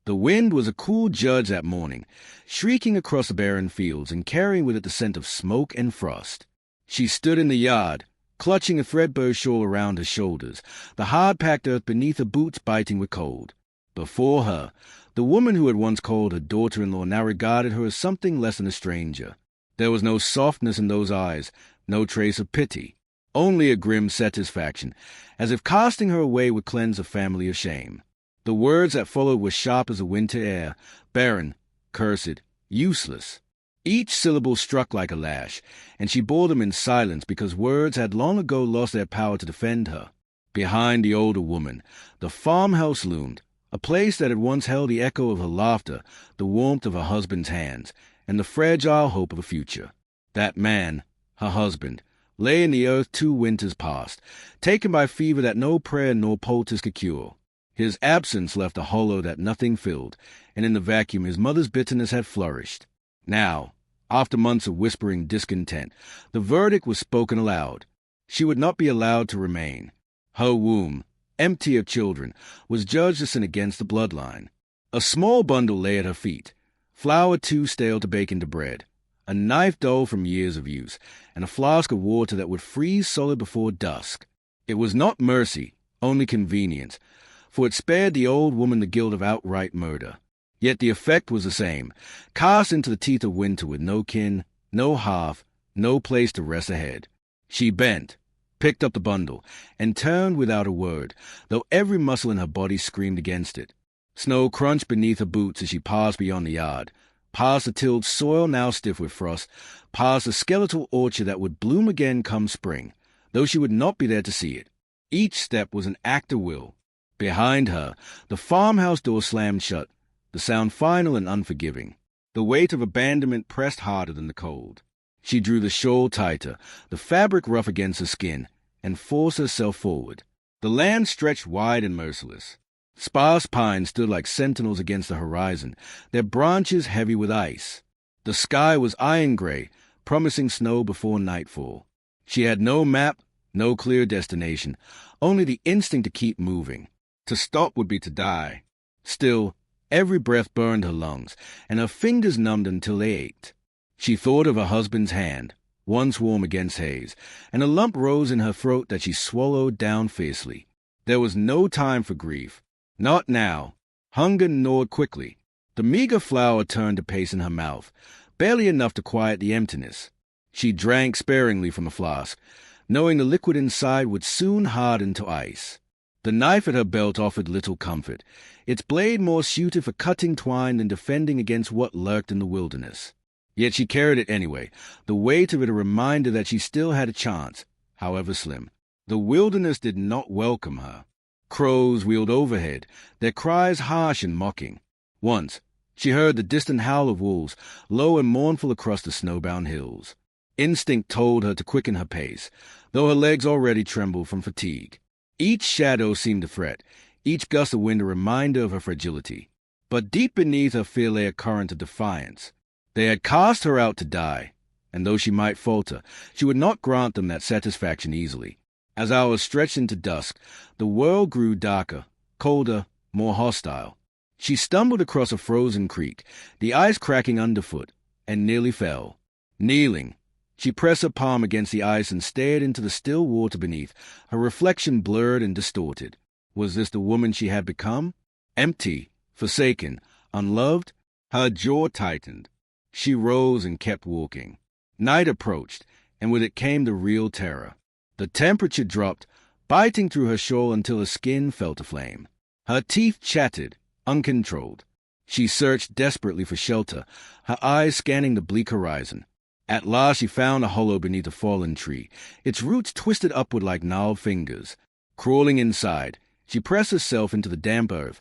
The wind was a cool judge that morning, shrieking across the barren fields and carrying with it the scent of smoke and frost. She stood in the yard, clutching a threadbare shawl around her shoulders, the hard-packed earth beneath her boots biting with cold. Before her, the woman who had once called her daughter-in-law now regarded her as something less than a stranger. There was no softness in those eyes, no trace of pity, only a grim satisfaction, as if casting her away would cleanse a family of shame. The words that followed were sharp as a winter air, barren, cursed, useless. Each syllable struck like a lash, and she bore them in silence because words had long ago lost their power to defend her. Behind the older woman, the farmhouse loomed, a place that had once held the echo of her laughter, the warmth of her husband's hands, and the fragile hope of a future. That man, her husband, lay in the earth 2 winters past, taken by fever that no prayer nor poultice could cure. His absence left a hollow that nothing filled, and in the vacuum his mother's bitterness had flourished. Now, after months of whispering discontent, the verdict was spoken aloud. She would not be allowed to remain. Her womb, empty of children, was judged a sin against the bloodline. A small bundle lay at her feet, flour too stale to bake into bread, a knife dull from years of use, and a flask of water that would freeze solid before dusk. It was not mercy, only convenience, for it spared the old woman the guilt of outright murder. Yet the effect was the same, cast into the teeth of winter with no kin, no hearth, no place to rest her head. She bent, picked up the bundle, and turned without a word, though every muscle in her body screamed against it. Snow crunched beneath her boots as she passed beyond the yard, past the tilled soil now stiff with frost, past the skeletal orchard that would bloom again come spring, though she would not be there to see it. Each step was an act of will. Behind her, the farmhouse door slammed shut, the sound final and unforgiving. The weight of abandonment pressed harder than the cold. She drew the shawl tighter, the fabric rough against her skin, and forced herself forward. The land stretched wide and merciless. Sparse pines stood like sentinels against the horizon, their branches heavy with ice. The sky was iron-gray, promising snow before nightfall. She had no map, no clear destination, only the instinct to keep moving. To stop would be to die. Still, every breath burned her lungs, and her fingers numbed until they ached. She thought of her husband's hand, once warm against his, and a lump rose in her throat that she swallowed down fiercely. There was no time for grief. Not now. Hunger gnawed quickly. The meager flour turned to paste in her mouth, barely enough to quiet the emptiness. She drank sparingly from a flask, knowing the liquid inside would soon harden to ice. The knife at her belt offered little comfort, its blade more suited for cutting twine than defending against what lurked in the wilderness. Yet she carried it anyway, the weight of it a reminder that she still had a chance, however slim. The wilderness did not welcome her. Crows wheeled overhead, their cries harsh and mocking. Once, she heard the distant howl of wolves, low and mournful across the snowbound hills. Instinct told her to quicken her pace, though her legs already trembled from fatigue. Each shadow seemed a threat, each gust of wind a reminder of her fragility. But deep beneath her fear lay a current of defiance. They had cast her out to die, and though she might falter, she would not grant them that satisfaction easily. As hours stretched into dusk, the world grew darker, colder, more hostile. She stumbled across a frozen creek, the ice cracking underfoot, and nearly fell. Kneeling, she pressed her palm against the ice and stared into the still water beneath, her reflection blurred and distorted. Was this the woman she had become? Empty, forsaken, unloved? Her jaw tightened. She rose and kept walking. Night approached, and with it came the real terror. The temperature dropped, biting through her shawl until her skin felt aflame. Her teeth chattered, uncontrolled. She searched desperately for shelter, her eyes scanning the bleak horizon. At last she found a hollow beneath a fallen tree, its roots twisted upward like gnarled fingers. Crawling inside, she pressed herself into the damp earth,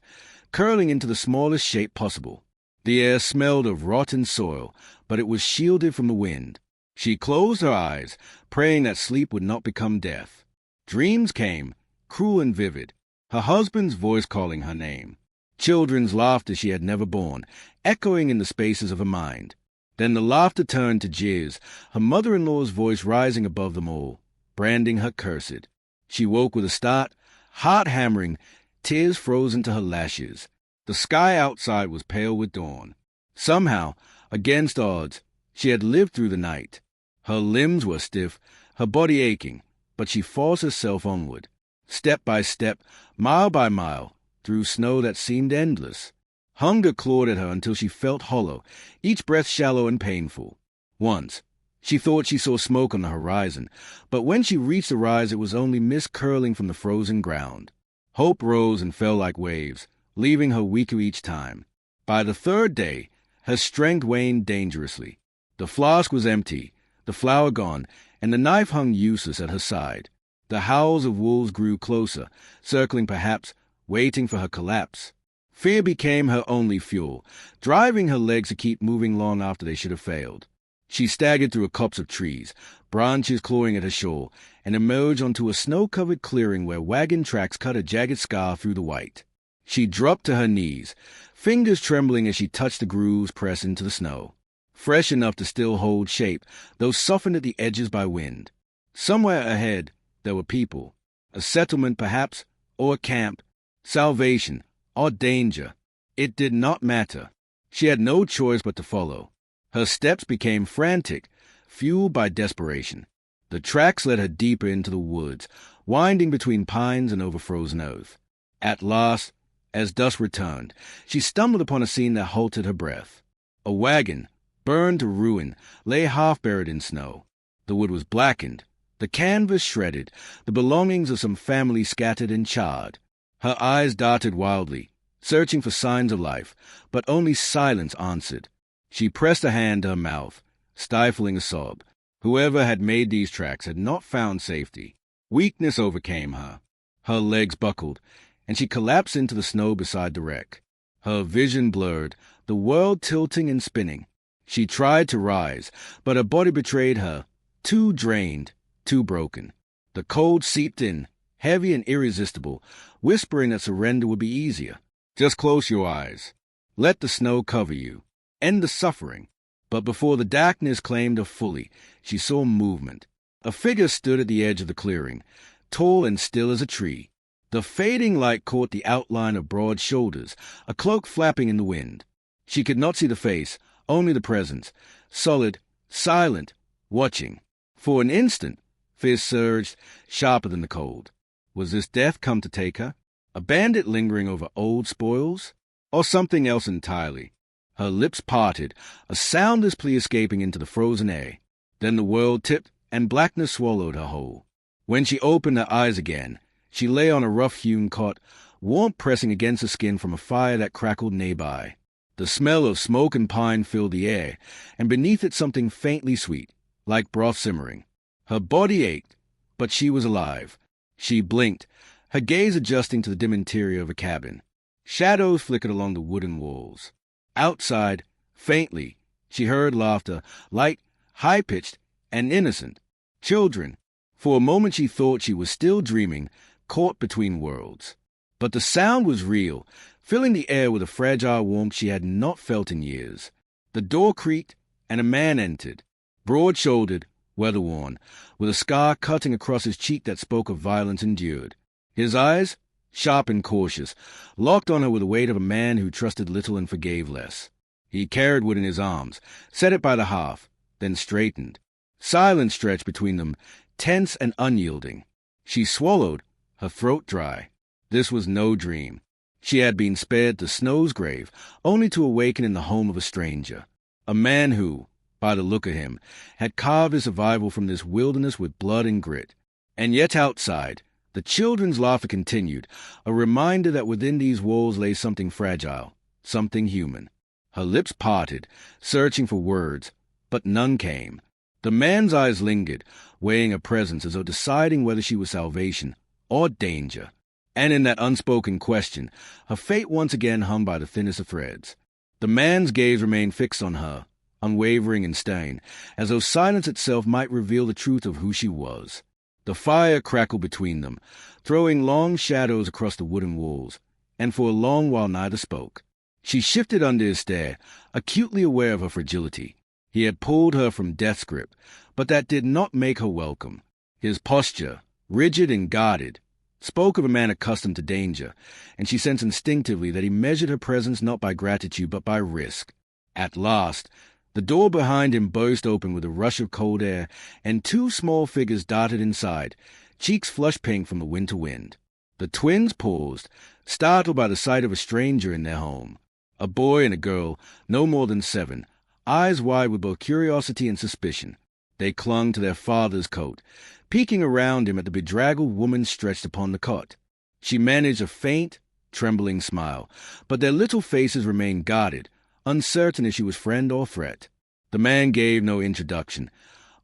curling into the smallest shape possible. The air smelled of rotten soil, but it was shielded from the wind. She closed her eyes, praying that sleep would not become death. Dreams came, cruel and vivid, her husband's voice calling her name. Children's laughter she had never borne, echoing in the spaces of her mind. Then the laughter turned to jeers, her mother-in-law's voice rising above them all, branding her cursed. She woke with a start, heart hammering, tears frozen to her lashes. The sky outside was pale with dawn. Somehow, against odds, she had lived through the night. Her limbs were stiff, her body aching, but she forced herself onward, step by step, mile by mile, through snow that seemed endless. Hunger clawed at her until she felt hollow, each breath shallow and painful. Once, she thought she saw smoke on the horizon, but when she reached the rise it was only mist curling from the frozen ground. Hope rose and fell like waves, leaving her weaker each time. By the third day, her strength waned dangerously. The flask was empty, the flour gone, and the knife hung useless at her side. The howls of wolves grew closer, circling perhaps, waiting for her collapse. Fear became her only fuel, driving her legs to keep moving long after they should have failed. She staggered through a copse of trees, branches clawing at her shoulder, and emerged onto a snow-covered clearing where wagon tracks cut a jagged scar through the white. She dropped to her knees, fingers trembling as she touched the grooves pressed into the snow, fresh enough to still hold shape, though softened at the edges by wind. Somewhere ahead there were people, a settlement perhaps, or a camp, salvation, or danger. It did not matter. She had no choice but to follow. Her steps became frantic, fueled by desperation. The tracks led her deeper into the woods, winding between pines and over frozen earth. At last, as dusk returned, she stumbled upon a scene that halted her breath. A wagon, burned to ruin, lay half-buried in snow. The wood was blackened, the canvas shredded, the belongings of some family scattered and charred. Her eyes darted wildly, searching for signs of life, but only silence answered. She pressed a hand to her mouth, stifling a sob. Whoever had made these tracks had not found safety. Weakness overcame her. Her legs buckled, and she collapsed into the snow beside the wreck. Her vision blurred, the world tilting and spinning. She tried to rise, but her body betrayed her, too drained, too broken. The cold seeped in, heavy and irresistible, whispering that surrender would be easier. Just close your eyes. Let the snow cover you. End the suffering. But before the darkness claimed her fully, she saw movement. A figure stood at the edge of the clearing, tall and still as a tree. The fading light caught the outline of broad shoulders, a cloak flapping in the wind. She could not see the face, only the presence, solid, silent, watching. For an instant, fear surged, sharper than the cold. Was this death come to take her? A bandit lingering over old spoils? Or something else entirely? Her lips parted, a soundless plea escaping into the frozen air. Then the world tipped, and blackness swallowed her whole. When she opened her eyes again, she lay on a rough-hewn cot, warmth pressing against her skin from a fire that crackled nearby. The smell of smoke and pine filled the air, and beneath it something faintly sweet, like broth simmering. Her body ached, but she was alive. She blinked, her gaze adjusting to the dim interior of a cabin. Shadows flickered along the wooden walls. Outside, faintly, she heard laughter, light, high-pitched, and innocent. Children. For a moment she thought she was still dreaming, caught between worlds. But the sound was real, filling the air with a fragile warmth she had not felt in years. The door creaked, and a man entered, broad-shouldered, weather-worn, with a scar cutting across his cheek that spoke of violence endured. His eyes, sharp and cautious, locked on her with the weight of a man who trusted little and forgave less. He carried wood in his arms, set it by the hearth, then straightened. Silence stretched between them, tense and unyielding. She swallowed, her throat dry. This was no dream. She had been spared the snow's grave, only to awaken in the home of a stranger. A man who, by the look of him, had carved his survival from this wilderness with blood and grit. And yet outside, the children's laughter continued, a reminder that within these walls lay something fragile, something human. Her lips parted, searching for words, but none came. The man's eyes lingered, weighing her presence as though deciding whether she was salvation or danger. And in that unspoken question, her fate once again hung by the thinnest of threads. The man's gaze remained fixed on her, unwavering and stern, as though silence itself might reveal the truth of who she was. The fire crackled between them, throwing long shadows across the wooden walls, and for a long while neither spoke. She shifted under his stare, acutely aware of her fragility. He had pulled her from death's grip, but that did not make her welcome. His posture, rigid and guarded, spoke of a man accustomed to danger, and she sensed instinctively that he measured her presence not by gratitude but by risk. At last, the door behind him burst open with a rush of cold air, and two small figures darted inside, cheeks flush pink from the winter wind. The twins paused, startled by the sight of a stranger in their home. A boy and a girl, no more than 7, eyes wide with both curiosity and suspicion. They clung to their father's coat, peeking around him at the bedraggled woman stretched upon the cot. She managed a faint, trembling smile, but their little faces remained guarded, uncertain if she was friend or threat. The man gave no introduction,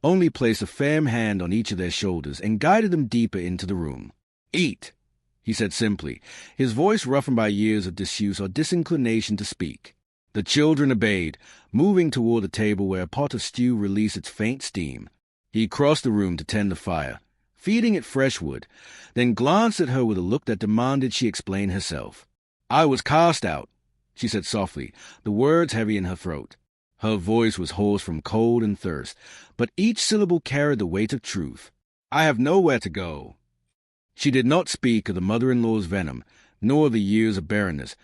only placed a firm hand on each of their shoulders and guided them deeper into the room. "Eat," he said simply, his voice roughened by years of disuse or disinclination to speak. The children obeyed, moving toward the table where a pot of stew released its faint steam. He crossed the room to tend the fire, feeding it fresh wood, then glanced at her with a look that demanded she explain herself. "I was cast out," she said softly, the words heavy in her throat. Her voice was hoarse from cold and thirst, but each syllable carried the weight of truth. "I have nowhere to go." She did not speak of the mother-in-law's venom, nor the years of barrenness,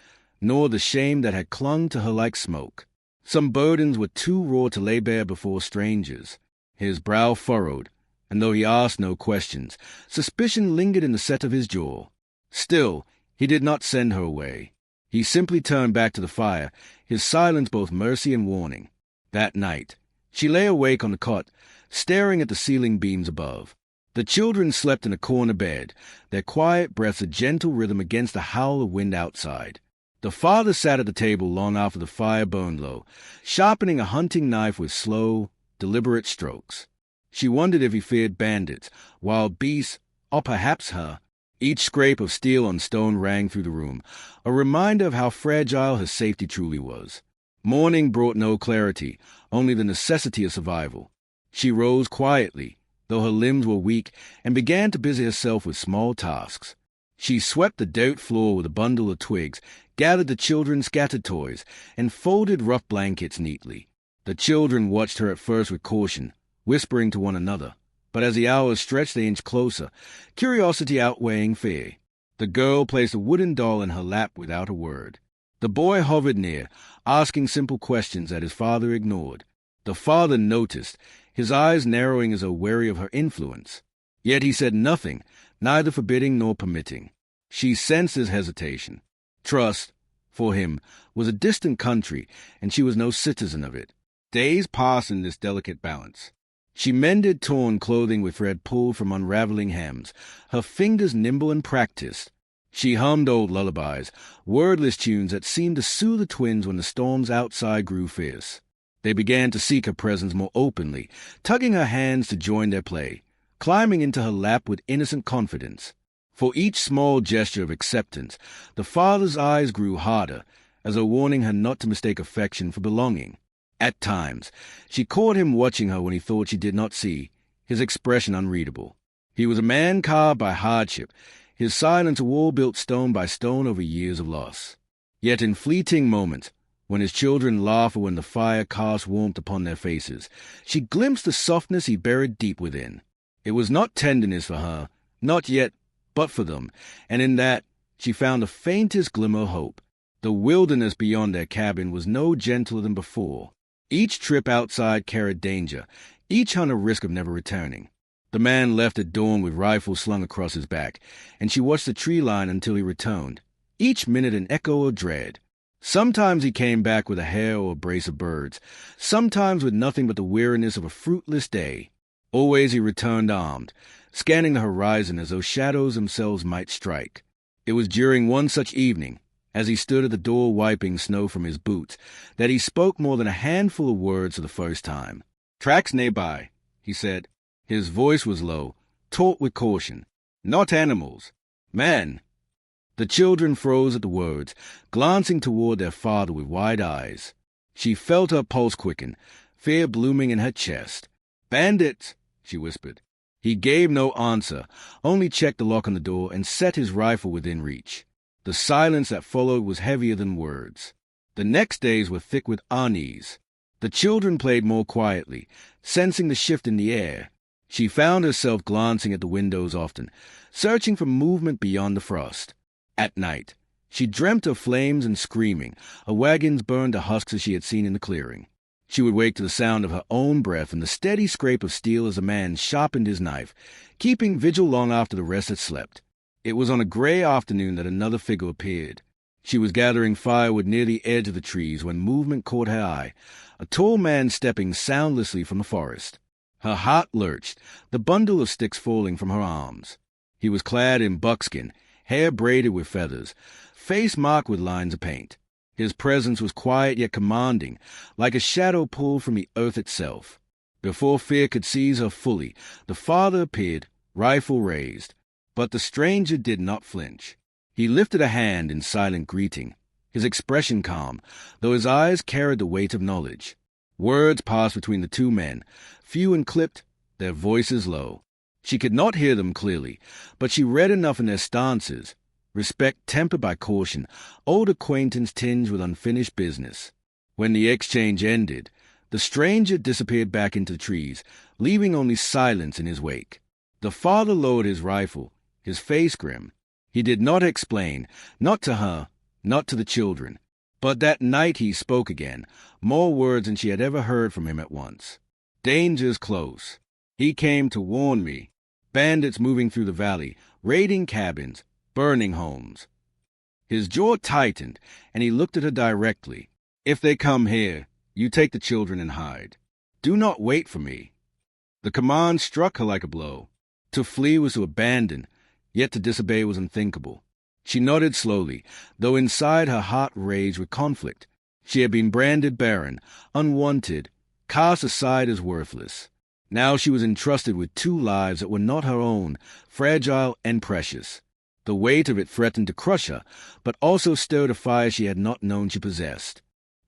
nor the shame that had clung to her like smoke. Some burdens were too raw to lay bare before strangers. His brow furrowed, and though he asked no questions, suspicion lingered in the set of his jaw. Still, he did not send her away. He simply turned back to the fire, his silence both mercy and warning. That night, she lay awake on the cot, staring at the ceiling beams above. The children slept in a corner bed, their quiet breaths a gentle rhythm against the howl of wind outside. The father sat at the table long after the fire burned low, sharpening a hunting knife with slow, deliberate strokes. She wondered if he feared bandits, wild beasts, or perhaps her. Each scrape of steel on stone rang through the room, a reminder of how fragile her safety truly was. Morning brought no clarity, only the necessity of survival. She rose quietly, though her limbs were weak, and began to busy herself with small tasks. She swept the dirt floor with a bundle of twigs, gathered the children's scattered toys, and folded rough blankets neatly. The children watched her at first with caution, whispering to one another, but as the hours stretched they inched closer, curiosity outweighing fear. The girl placed a wooden doll in her lap without a word. The boy hovered near, asking simple questions that his father ignored. The father noticed, his eyes narrowing as though wary of her influence. Yet he said nothing, neither forbidding nor permitting. She sensed his hesitation. Trust, for him, was a distant country, and she was no citizen of it. Days passed in this delicate balance. She mended torn clothing with thread pulled from unraveling hems, her fingers nimble and practiced. She hummed old lullabies, wordless tunes that seemed to soothe the twins when the storms outside grew fierce. They began to seek her presence more openly, tugging her hands to join their play, climbing into her lap with innocent confidence. For each small gesture of acceptance, the father's eyes grew harder, as though warning her not to mistake affection for belonging. At times, she caught him watching her when he thought she did not see, his expression unreadable. He was a man carved by hardship, his silence a wall built stone by stone over years of loss. Yet in fleeting moments, when his children laughed or when the fire cast warmth upon their faces, she glimpsed the softness he buried deep within. It was not tenderness for her, not yet, but for them, and in that she found the faintest glimmer of hope. The wilderness beyond their cabin was no gentler than before. Each trip outside carried danger, each hunt a risk of never returning. The man left at dawn with rifle slung across his back, and she watched the tree line until he returned, each minute an echo of dread. Sometimes he came back with a hare or a brace of birds, sometimes with nothing but the weariness of a fruitless day. Always he returned armed, scanning the horizon as though shadows themselves might strike. It was during one such evening, as he stood at the door wiping snow from his boots, that he spoke more than a handful of words for the first time. "Tracks nearby," he said. His voice was low, taut with caution. "Not animals. Men." The children froze at the words, glancing toward their father with wide eyes. She felt her pulse quicken, fear blooming in her chest. "Bandits," she whispered. He gave no answer, only checked the lock on the door and set his rifle within reach. The silence that followed was heavier than words. The next days were thick with unease. The children played more quietly, sensing the shift in the air. She found herself glancing at the windows often, searching for movement beyond the frost. At night, she dreamt of flames and screaming, her wagons burned to husks as she had seen in the clearing. She would wake to the sound of her own breath and the steady scrape of steel as a man sharpened his knife, keeping vigil long after the rest had slept. It was on a gray afternoon that another figure appeared. She was gathering firewood near the edge of the trees when movement caught her eye, a tall man stepping soundlessly from the forest. Her heart lurched, the bundle of sticks falling from her arms. He was clad in buckskin, hair braided with feathers, face marked with lines of paint. His presence was quiet yet commanding, like a shadow pulled from the earth itself. Before fear could seize her fully, the father appeared, rifle raised. But the stranger did not flinch. He lifted a hand in silent greeting, his expression calm, though his eyes carried the weight of knowledge. Words passed between the two men, few and clipped, their voices low. She could not hear them clearly, but she read enough in their stances. Respect tempered by caution, old acquaintance tinged with unfinished business. When the exchange ended, the stranger disappeared back into the trees, leaving only silence in his wake. The father lowered his rifle, his face grim. He did not explain, not to her, not to the children. But that night he spoke again, more words than she had ever heard from him at once. Danger's close. He came to warn me. Bandits moving through the valley, raiding cabins, burning homes. His jaw tightened, and he looked at her directly. If they come here, you take the children and hide. Do not wait for me. The command struck her like a blow. To flee was to abandon, yet to disobey was unthinkable. She nodded slowly, though inside her heart raged with conflict. She had been branded barren, unwanted, cast aside as worthless. Now she was entrusted with two lives that were not her own, fragile and precious. The weight of it threatened to crush her, but also stirred a fire she had not known she possessed.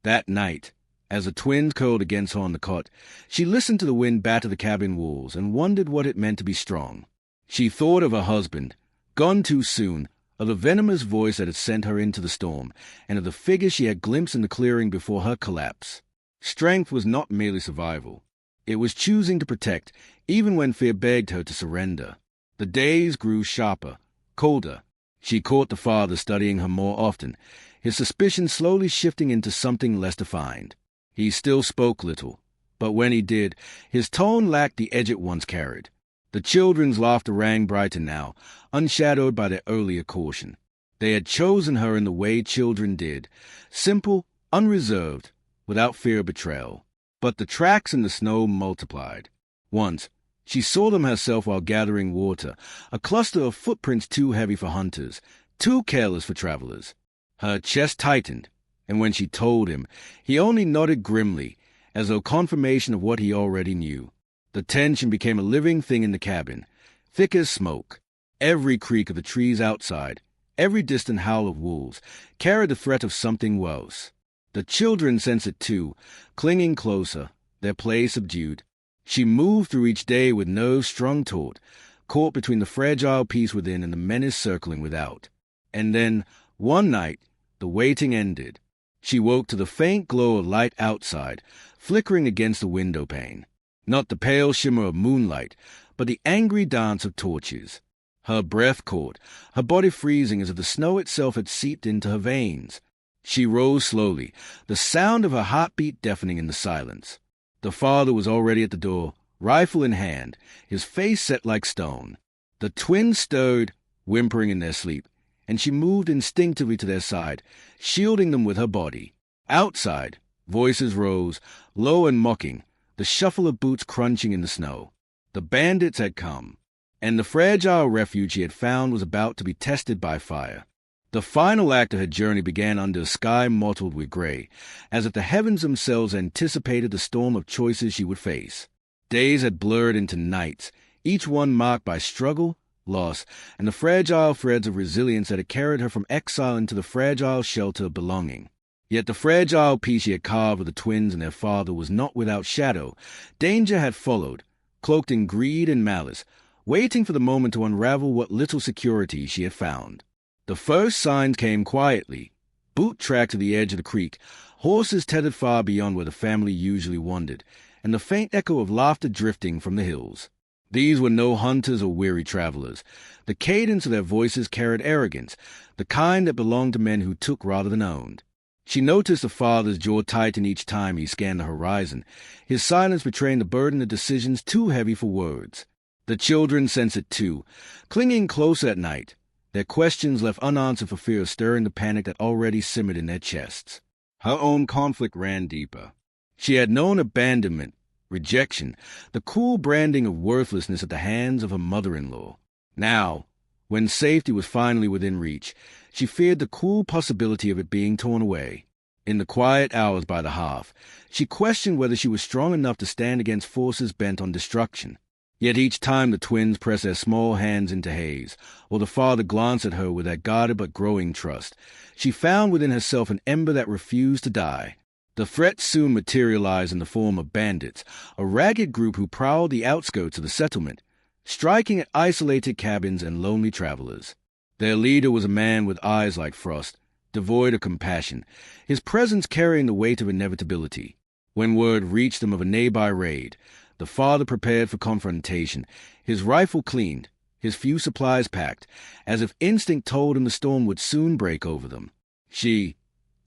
That night, as the twins curled against her on the cot, she listened to the wind batter the cabin walls and wondered what it meant to be strong. She thought of her husband, gone too soon, of the venomous voice that had sent her into the storm, and of the figure she had glimpsed in the clearing before her collapse. Strength was not merely survival. It was choosing to protect, even when fear begged her to surrender. The days grew sharper, colder. She caught the father studying her more often, his suspicion slowly shifting into something less defined. He still spoke little, but when he did, his tone lacked the edge it once carried. The children's laughter rang brighter now, unshadowed by their earlier caution. They had chosen her in the way children did, simple, unreserved, without fear of betrayal. But the tracks in the snow multiplied. Once, she saw them herself while gathering water, a cluster of footprints too heavy for hunters, too careless for travelers. Her chest tightened, and when she told him, he only nodded grimly, as though confirmation of what he already knew. The tension became a living thing in the cabin, thick as smoke. Every creak of the trees outside, every distant howl of wolves, carried the threat of something worse. The children sensed it too, clinging closer, their play subdued. She moved through each day with nerves strung taut, caught between the fragile peace within and the menace circling without. And then, one night, the waiting ended. She woke to the faint glow of light outside, flickering against the window pane. Not the pale shimmer of moonlight, but the angry dance of torches. Her breath caught, her body freezing as if the snow itself had seeped into her veins. She rose slowly, the sound of her heartbeat deafening in the silence. The father was already at the door, rifle in hand, his face set like stone. The twins stirred, whimpering in their sleep, and she moved instinctively to their side, shielding them with her body. Outside, voices rose, low and mocking, the shuffle of boots crunching in the snow. The bandits had come, and the fragile refuge he had found was about to be tested by fire. The final act of her journey began under a sky mottled with gray, as if the heavens themselves anticipated the storm of choices she would face. Days had blurred into nights, each one marked by struggle, loss, and the fragile threads of resilience that had carried her from exile into the fragile shelter of belonging. Yet the fragile peace she had carved with the twins and their father was not without shadow. Danger had followed, cloaked in greed and malice, waiting for the moment to unravel what little security she had found. The first signs came quietly. Boot tracked to the edge of the creek, horses tethered far beyond where the family usually wandered, and the faint echo of laughter drifting from the hills. These were no hunters or weary travelers. The cadence of their voices carried arrogance, the kind that belonged to men who took rather than owned. She noticed the father's jaw tighten each time he scanned the horizon, his silence betraying the burden of decisions too heavy for words. The children sensed it too, clinging close at night, their questions left unanswered for fear of stirring the panic that already simmered in their chests. Her own conflict ran deeper. She had known abandonment, rejection, the cool branding of worthlessness at the hands of her mother-in-law. Now, when safety was finally within reach, she feared the cool possibility of it being torn away. In the quiet hours by the hearth, she questioned whether she was strong enough to stand against forces bent on destruction. Yet each time the twins pressed their small hands into Hayes, or the father glanced at her with that guarded but growing trust, she found within herself an ember that refused to die. The threat soon materialized in the form of bandits, a ragged group who prowled the outskirts of the settlement, striking at isolated cabins and lonely travelers. Their leader was a man with eyes like frost, devoid of compassion, his presence carrying the weight of inevitability. When word reached them of a nearby raid, the father prepared for confrontation, his rifle cleaned, his few supplies packed, as if instinct told him the storm would soon break over them. She,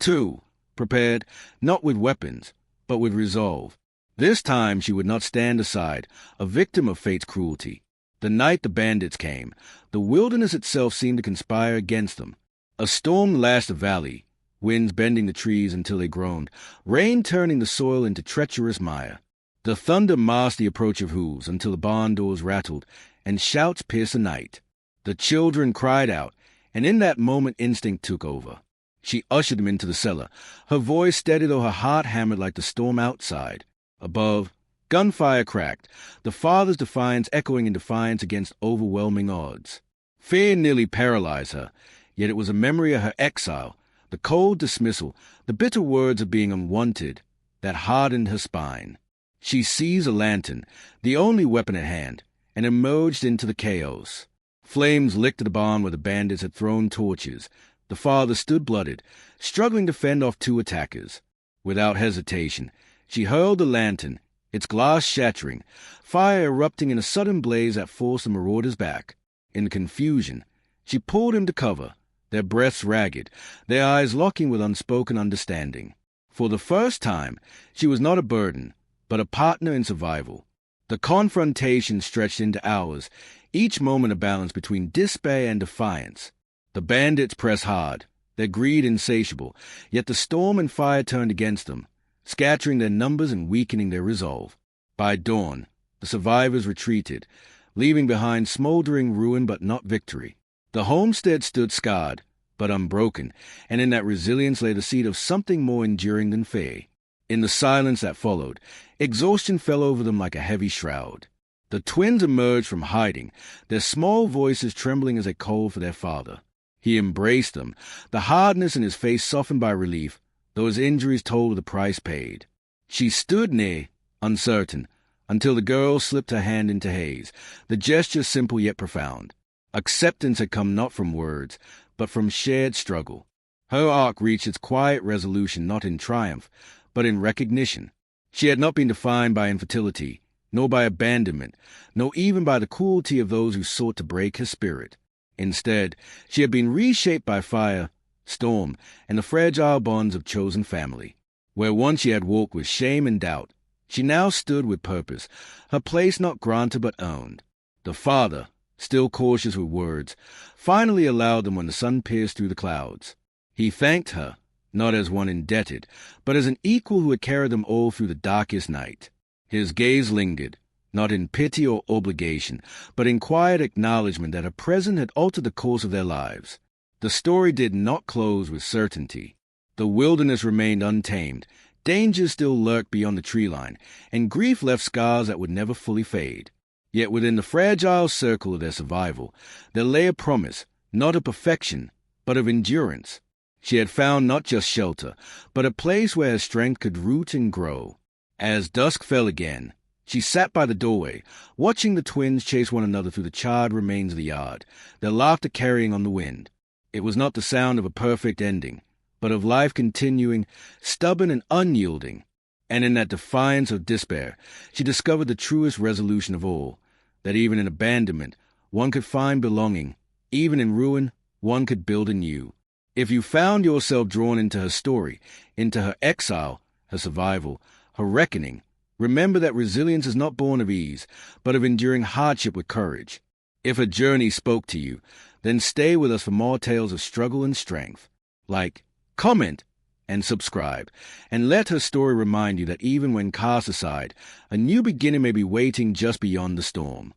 too, prepared, not with weapons, but with resolve. This time she would not stand aside, a victim of fate's cruelty. The night the bandits came, the wilderness itself seemed to conspire against them. A storm lashed the valley, winds bending the trees until they groaned, rain turning the soil into treacherous mire. The thunder masked the approach of hooves until the barn doors rattled, and shouts pierced the night. The children cried out, and in that moment instinct took over. She ushered them into the cellar, her voice steady though her heart hammered like the storm outside. Above, gunfire cracked, the father's defiance echoing in defiance against overwhelming odds. Fear nearly paralyzed her, yet it was a memory of her exile, the cold dismissal, the bitter words of being unwanted, that hardened her spine. She seized a lantern, the only weapon at hand, and emerged into the chaos. Flames licked at the barn where the bandits had thrown torches. The father stood blooded, struggling to fend off two attackers. Without hesitation, she hurled the lantern, its glass shattering, fire erupting in a sudden blaze that forced the marauders back. In confusion, she pulled him to cover, their breaths ragged, their eyes locking with unspoken understanding. For the first time, she was not a burden, but a partner in survival. The confrontation stretched into hours, each moment a balance between despair and defiance. The bandits pressed hard, their greed insatiable, yet the storm and fire turned against them, scattering their numbers and weakening their resolve. By dawn, the survivors retreated, leaving behind smoldering ruin but not victory. The homestead stood scarred, but unbroken, and in that resilience lay the seed of something more enduring than fear. In the silence that followed, exhaustion fell over them like a heavy shroud. The twins emerged from hiding, their small voices trembling as they called for their father. He embraced them, the hardness in his face softened by relief, though his injuries told of the price paid. She stood near, uncertain, until the girl slipped her hand into Hayes, the gesture simple yet profound. Acceptance had come not from words, but from shared struggle. Her arc reached its quiet resolution not in triumph, but in recognition. She had not been defined by infertility, nor by abandonment, nor even by the cruelty of those who sought to break her spirit. Instead, she had been reshaped by fire, storm, and the fragile bonds of chosen family. Where once she had walked with shame and doubt, she now stood with purpose, her place not granted but owned. The father, still cautious with words, finally allowed them when the sun pierced through the clouds. He thanked her, not as one indebted, but as an equal who had carried them all through the darkest night. His gaze lingered, not in pity or obligation, but in quiet acknowledgment that her presence had altered the course of their lives. The story did not close with certainty. The wilderness remained untamed, dangers still lurked beyond the tree line, and grief left scars that would never fully fade. Yet within the fragile circle of their survival, there lay a promise, not of perfection, but of endurance. She had found not just shelter, but a place where her strength could root and grow. As dusk fell again, she sat by the doorway, watching the twins chase one another through the charred remains of the yard, their laughter carrying on the wind. It was not the sound of a perfect ending, but of life continuing, stubborn and unyielding. And in that defiance of despair, she discovered the truest resolution of all, that even in abandonment, one could find belonging. Even in ruin, one could build anew. If you found yourself drawn into her story, into her exile, her survival, her reckoning, remember that resilience is not born of ease, but of enduring hardship with courage. If her journey spoke to you, then stay with us for more tales of struggle and strength. Like, comment, and subscribe, and let her story remind you that even when cast aside, a new beginning may be waiting just beyond the storm.